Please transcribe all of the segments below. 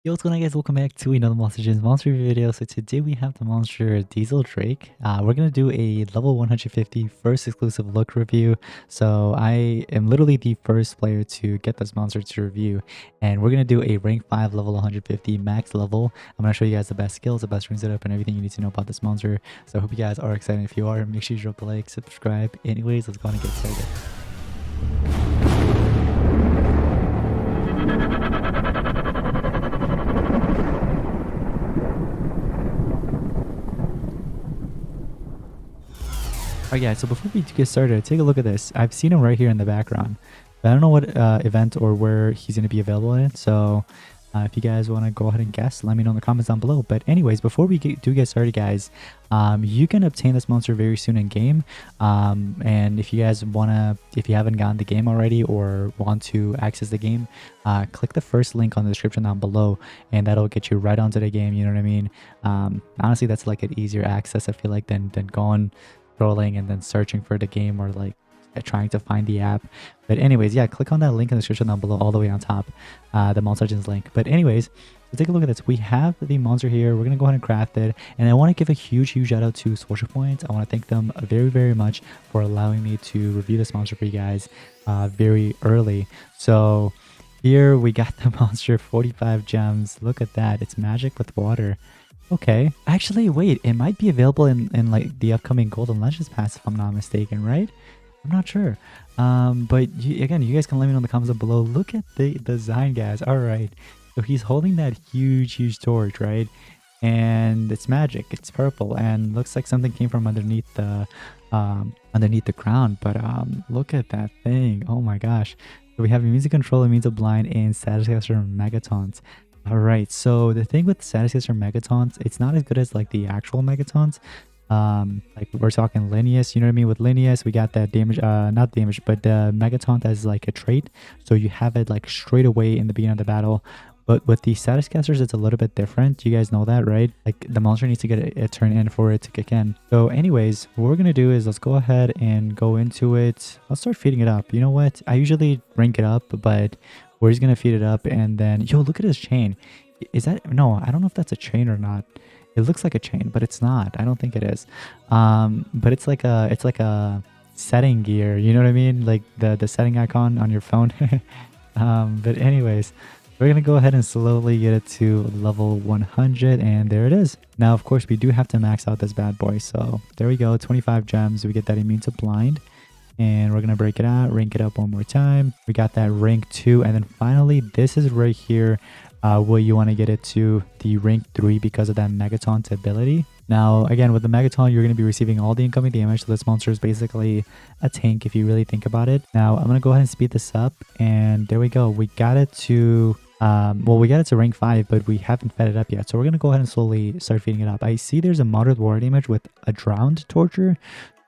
Yo, what's going on, guys? Welcome back to another Monster Gens monster review video. So today we have the monster Diesel Drake. We're gonna do a level 150 first exclusive look review. So I am literally the first player to get this monster to review, and we're gonna do a rank 5 level 150 max level. I'm gonna show you guys the best skills, the best ring setup, and everything you need to know about this monster. So I hope you guys are excited. If you are, make sure you drop a like, subscribe. Anyways, let's go on and get started. Alright guys, so before we get started, take a look at this. I've seen him right here in the background. But I don't know what event or where he's going to be available in. So if you guys want to go ahead and guess, let me know in the comments down below. But anyways, before we get started, guys, you can obtain this monster very soon in game. And if you guys if you haven't gotten the game already or want to access the game, click the first link on the description down below, and that'll get you right onto the game. You know what I mean? Honestly, that's like an easier access, I feel like, than going scrolling and then searching for the game or like trying to find the app. But anyways, yeah, click on that link in the description down below all the way on top, the Monster Legends link. But anyways, so take a look at this. We have the monster here. We're gonna go ahead and craft it, and I want to give a huge shout out to Social Points. I want to thank them very much for allowing me to review this monster for you guys very early. So here we got the monster, 45 gems. Look at that, it's magic with water. Okay, actually, wait, it might be available in like the upcoming Golden Legends pass if I'm not mistaken, right? I'm not sure. But again, you guys can let me know in the comments below. Look at the design, guys. All right, so he's holding that huge torch, right? And it's magic. It's purple and looks like something came from underneath the ground. But look at that thing. Oh my gosh. So we have immune to control, immune to blind, and status caster Megataunt. Alright, so the thing with status caster Megataunt, it's not as good as like the actual Megataunt. Like we're talking Linneus, you know what I mean? With Linneus, we got that damage, not damage, but Megataunt as like a trait. So you have it like straight away in the beginning of the battle. But with the status casters, it's a little bit different. You guys know that, right? Like the monster needs to get a turn in for it to kick in. So anyways, what we're going to do is let's go ahead and go into it. I'll start feeding it up. You know what? I usually rank it up, but we're just going to feed it up. And then, yo, look at his chain. Is that, no, I don't know if that's a chain or not. It looks like a chain, but it's not. I don't think it is. But it's like a setting gear. You know what I mean? Like the setting icon on your phone. But anyways, we're going to go ahead and slowly get it to level 100, and there it is. Now, of course, we do have to max out this bad boy. So there we go, 25 gems. We get that immune to blind, and we're going to break it out, rank it up one more time. We got that rank 2, and then finally, this is right here where you want to get it to the rank 3 because of that Megataunt ability. Now, again, with the Megataunt, you're going to be receiving all the incoming damage. So this monster is basically a tank if you really think about it. Now, I'm going to go ahead and speed this up, and there we go. We got it to well, we got it to rank 5, but we haven't fed it up yet. So we're going to go ahead and slowly start feeding it up. I see there's a moderate war damage with a drowned torture.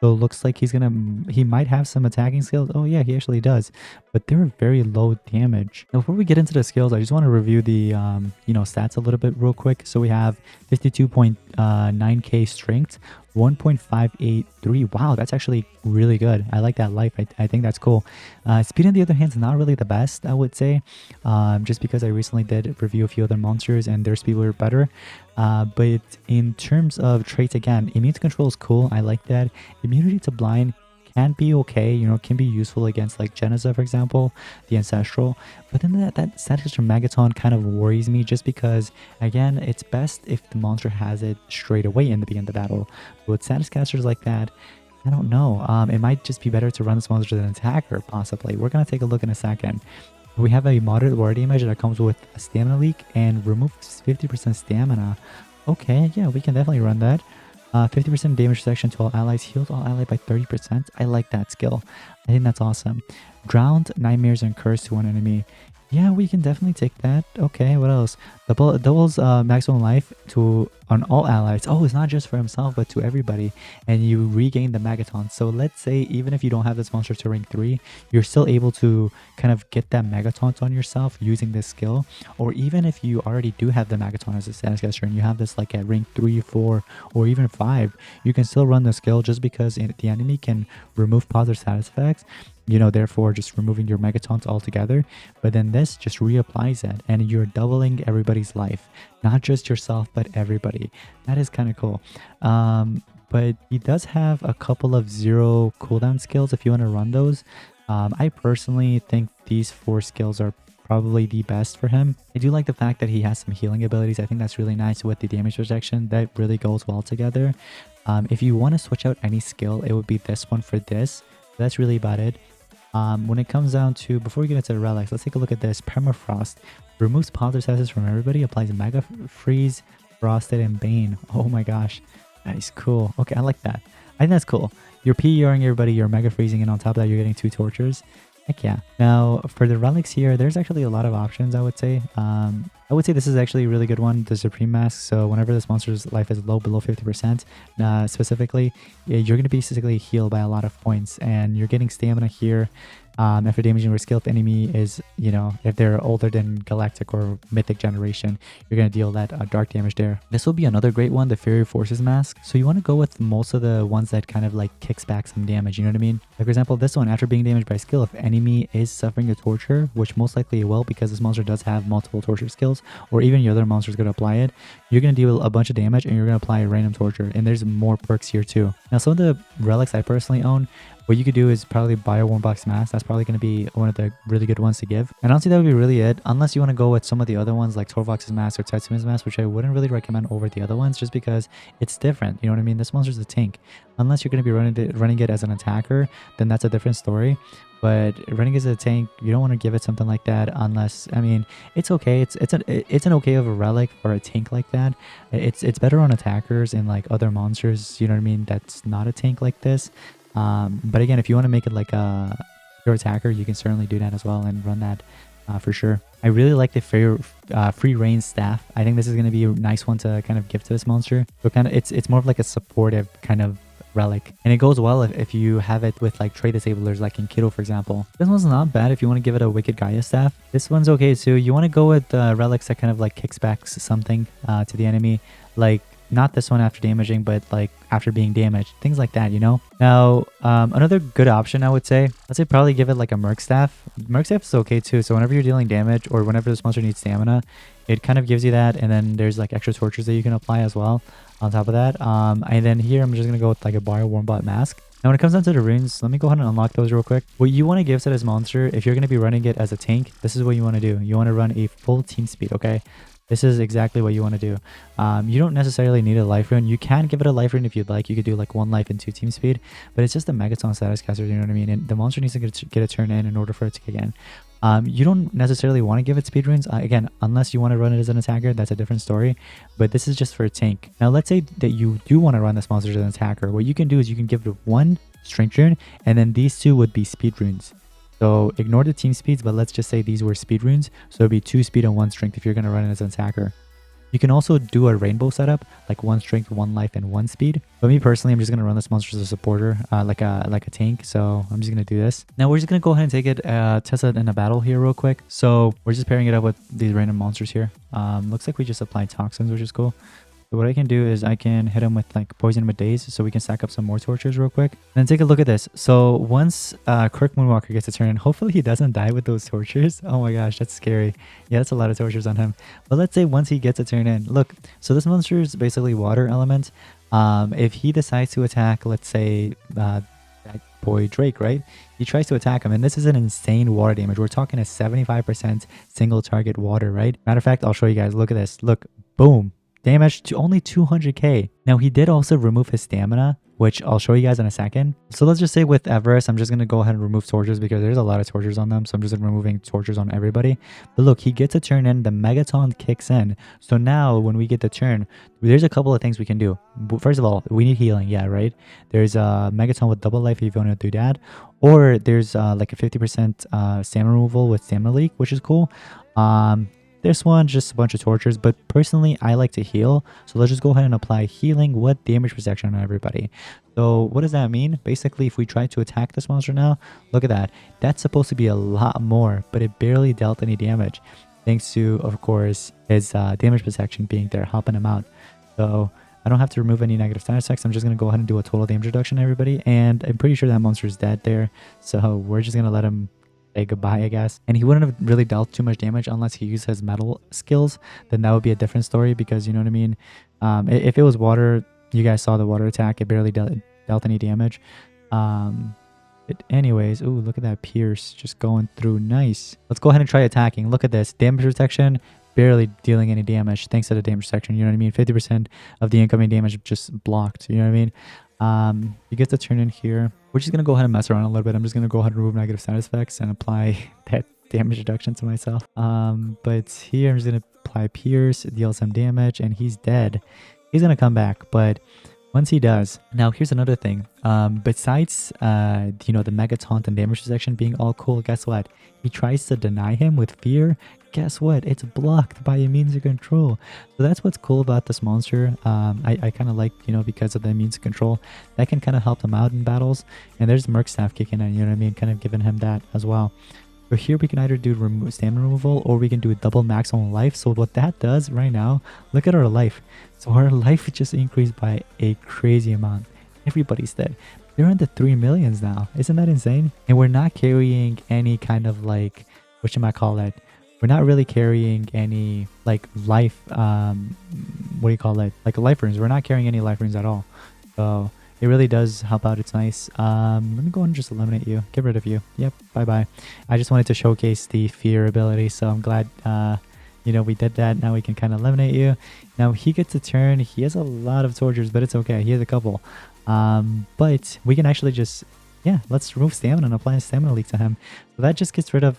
So it looks like he might have some attacking skills. Oh yeah, he actually does. But they're very low damage. Now, before we get into the skills, I just want to review the, stats a little bit real quick. So we have 52.9k strength, 1.583. Wow, that's actually really good. I like that life. I think that's cool. Speed, on the other hand, is not really the best, I would say, just because I recently did review a few other monsters and their speed were better. But in terms of traits, again, immune to control is cool. I like that. Immunity to blind can be okay, you know, can be useful against like Genesis, for example, the Ancestral. But then that status caster Megataunt kind of worries me, just because, again, it's best if the monster has it straight away in the beginning of the battle. But with status casters like that, I don't know. It might just be better to run this monster as an attacker, possibly. We're going to take a look in a second. We have a moderate war damage that comes with a stamina leak and removes 50% stamina. Okay, yeah, we can definitely run that. 50% damage reduction to all allies, heals all allies by 30%. I like that skill. I think that's awesome. Drowned, nightmares, and curse to one enemy. Yeah, we can definitely take that. Okay, what else? Doubles maximum life on all allies. Oh, it's not just for himself, but to everybody. And you regain the Megataunt. So let's say even if you don't have this monster to rank 3, you're still able to kind of get that Megataunt on yourself using this skill. Or even if you already do have the Megataunt as a status caster and you have this like at rank 3, 4, or even 5, you can still run the skill just because the enemy can remove positive status effects. you know, therefore just removing your Megataunt altogether. But then this just reapplies it, and you're doubling everybody's life, not just yourself, but everybody. That is kind of cool. But he does have a couple of 0 cooldown skills if you want to run those. I personally think these 4 skills are probably the best for him. I do like the fact that he has some healing abilities. I think that's really nice with the damage protection. That really goes well together. If you want to switch out any skill, it would be this one for this. That's really about it. When it comes down to, before we get into the relics, let's take a look at this. Permafrost removes positive statuses from everybody, applies Mega Freeze, Frosted, and Bane. Oh my gosh, that is cool. Okay, I like that. I think that's cool. You're PRing everybody, you're Mega Freezing, and on top of that, you're getting 2 tortures. Heck yeah. Now, for the relics here, there's actually a lot of options, I would say. I would say this is actually a really good one, the Supreme Mask. So whenever this monster's life is low, below 50%, specifically, you're going to basically healed by a lot of points. And you're getting stamina here. After damaging your skill, if enemy is, you know, if they're older than Galactic or Mythic generation, you're going to deal that dark damage there. This will be another great one, the Fury Forces Mask. So you want to go with most of the ones that kind of like kicks back some damage, you know what I mean? Like for example, this one, after being damaged by skill, if enemy is suffering a torture, which most likely it will because this monster does have multiple torture skills, or even your other monster is going to apply it, you're going to deal a bunch of damage and you're going to apply a random torture. And there's more perks here too. Now, some of the relics I personally own, what you could do is probably buy a Warm Box Mask. That's probably going to be one of the really good ones to give. And honestly, that would be really it. Unless you want to go with some of the other ones like Torvox's Mask or Tetsumi's Mask, which I wouldn't really recommend over the other ones just because it's different. You know what I mean? This monster's a tank. Unless you're going to be running it as an attacker, then that's a different story. But running as a tank, you don't want to give it something like that unless, I mean, it's okay. It's an okay of a relic for a tank like that. It's better on attackers and like other monsters, you know what I mean, that's not a tank like this. But again, if you want to make it like a pure attacker, you can certainly do that as well and run that for sure. I really like the free range staff. I think this is going to be a nice one to kind of give to this monster. So kind of it's more of like a supportive kind of relic, and it goes well if you have it with like trait disablers like in Kiddo, for example. This one's not bad if you want to give it a Wicked Gaia staff. This one's okay too. You want to go with relics that kind of like kicks back something to the enemy, like not this one after damaging, but like after being damaged, things like that, you know. Now another good option, I would say, let's say probably give it like a Merc Staff. Merc Staff is okay too, so whenever you're dealing damage or whenever this monster needs stamina, it kind of gives you that, and then there's like extra tortures that you can apply as well on top of that. And then here I'm just gonna go with like a Bio Warmbot Mask. Now when it comes down to the runes, let me go ahead and unlock those real quick. What you want to give to this monster, if you're going to be running it as a tank, this is what you want to do. You want to run a full team speed, okay? This is exactly what you want to do. You don't necessarily need a life rune. You can give it a life rune if you'd like. You could do like 1 life and 2 team speed, but it's just a Megataunt status caster, you know what I mean? And the monster needs to get a turn in order for it to kick in. You don't necessarily want to give it speed runes, again, unless you want to run it as an attacker. That's a different story, but this is just for a tank. Now let's say that you do want to run this monster as an attacker. What you can do is you can give it 1 strength rune, and then these 2 would be speed runes. So ignore the team speeds, but let's just say these were speed runes. So it'd be 2 speed and 1 strength if you're going to run it as an attacker. You can also do a rainbow setup, like 1 strength, 1 life, and 1 speed. But me personally, I'm just going to run this monster as a supporter, like a tank. So I'm just going to do this. Now we're just going to go ahead and take it, test it in a battle here real quick. So we're just pairing it up with these random monsters here. Looks like we just applied toxins, which is cool. So what I can do is I can hit him with like poison with daze, so we can stack up some more tortures real quick. And then take a look at this. So once Kirk Moonwalker gets a turn, hopefully he doesn't die with those tortures. Oh my gosh, that's scary. Yeah, that's a lot of tortures on him. But let's say once he gets a turn in, look, so this monster is basically water element. If he decides to attack, let's say that boy Drake, right? He tries to attack him, and this is an insane water damage. We're talking a 75% single target water, right? Matter of fact, I'll show you guys. Look at this. Look, boom. Damage to only 200k. Now he did also remove his stamina, which I'll show you guys in a second. So let's just say with Everest, I'm just going to go ahead and remove tortures because there's a lot of tortures on them. So I'm just removing tortures on everybody. But look, he gets a turn in, the Megataunt kicks in. So now when we get the turn, there's a couple of things we can do. First of all, we need healing. Yeah, right? There's a Megataunt with double life if you want to do that. Or there's like a 50% stamina removal with stamina leak, which is cool. This one, just a bunch of tortures, but personally, I like to heal. So let's just go ahead and apply healing with damage protection on everybody. So what does that mean? Basically, if we try to attack this monster now, look at that. That's supposed to be a lot more, but it barely dealt any damage. Thanks to, of course, his damage protection being there, helping him out. So I don't have to remove any negative status effects. I'm just going to go ahead and do a total damage reduction to everybody. And I'm pretty sure that monster is dead there. So we're just going to let him say goodbye, I guess. And he wouldn't have really dealt too much damage unless he used his metal skills. Then that would be a different story, because you know what I mean? If it was water, you guys saw the water attack. It barely dealt any damage. Anyways, ooh, look at that Pierce just going through. Nice. Let's go ahead and try attacking. Look at this. Damage protection, barely dealing any damage thanks to the damage section. You know what I mean? 50% of the incoming damage just blocked. You know what I mean? You get to turn in here. We're just going to go ahead and mess around a little bit. I'm just going to go ahead and remove negative status effects and apply that damage reduction to myself. But here I'm just going to apply Pierce, deal some damage, and he's dead. He's going to come back, but once he does, now here's another thing. Besides, you know, the Megataunt and damage section being all cool, guess what? He tries to deny him with fear. Guess what? It's blocked by immune to control. So that's what's cool about this monster. I kind of like, you know, because of the immune to control, that can kind of help him out in battles. And there's Merc Staff kicking in, you know what I mean? Kind of giving him that as well. So here we can either do stamina removal, or we can do a double maximum life. So what that does right now, look at our life. So our life just increased by a crazy amount. Everybody's dead. They're in the 3 millions now. Isn't that insane? And we're not carrying any kind of like, what you might call it? We're not really carrying any like life, what do you call it? Like life runes. We're not carrying any life runes at all. So it really does help out. It's nice. Let me go and just eliminate you. Get rid of you. Yep. Bye-bye. I just wanted to showcase the fear ability. So I'm glad, you know, we did that. Now we can kind of eliminate you. Now he gets a turn. He has a lot of tortures, but it's okay. He has a couple. But we can actually just, yeah, let's remove stamina and apply a stamina leak to him. So that just gets rid of,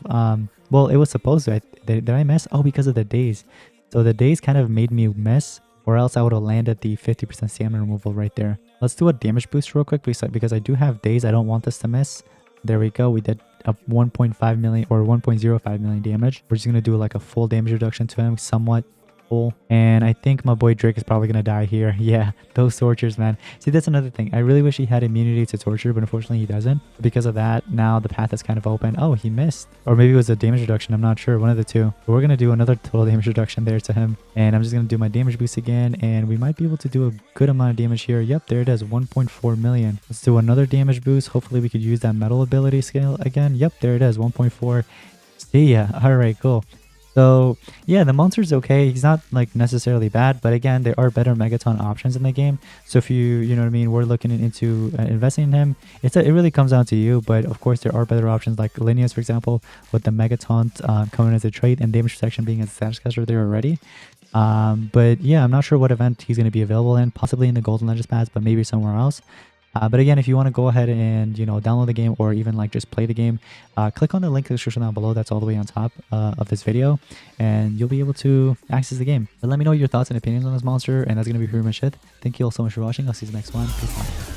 well, it was supposed to. Did I miss? Oh, because of the days. So the days kind of made me miss, or else I would have landed the 50% stamina removal right there. Let's do a damage boost real quick, because I do have days. I don't want this to miss. There we go. We did a 1.5 million or 1.05 million damage. We're just going to do like a full damage reduction to him, somewhat full. And I think my boy Drake is probably going to die here. Yeah, those tortures, man. See, that's another thing. I really wish he had immunity to torture, but unfortunately he doesn't. Because of that, now the path is kind of open. Oh, he missed. Or maybe it was a damage reduction. I'm not sure. One of the two. But we're going to do another total damage reduction there to him. And I'm just going to do my damage boost again. And we might be able to do a good amount of damage here. Yep, there it is. 1.4 million. Let's do another damage boost. Hopefully we could use that metal ability scale again. Yep, there it is. 1.4. See ya. All right, cool. So yeah, the monster's okay. He's not like necessarily bad, but again, there are better Megataunt options in the game. So if you know what I mean, we're looking into investing in him. It really comes down to you, but of course there are better options like Lineas, for example, with the Megataunt coming as a trait and damage protection being a status caster there already. But yeah, I'm not sure what event he's going to be available in, possibly in the Golden Legends Pass, but maybe somewhere else. But again, if you want to go ahead and, you know, download the game or even like just play the game, click on the link in the description down below. That's all the way on top of this video, and you'll be able to access the game. But let me know your thoughts and opinions on this monster, and that's going to be pretty much it. Thank you all so much for watching. I'll see you in the next one. Peace out.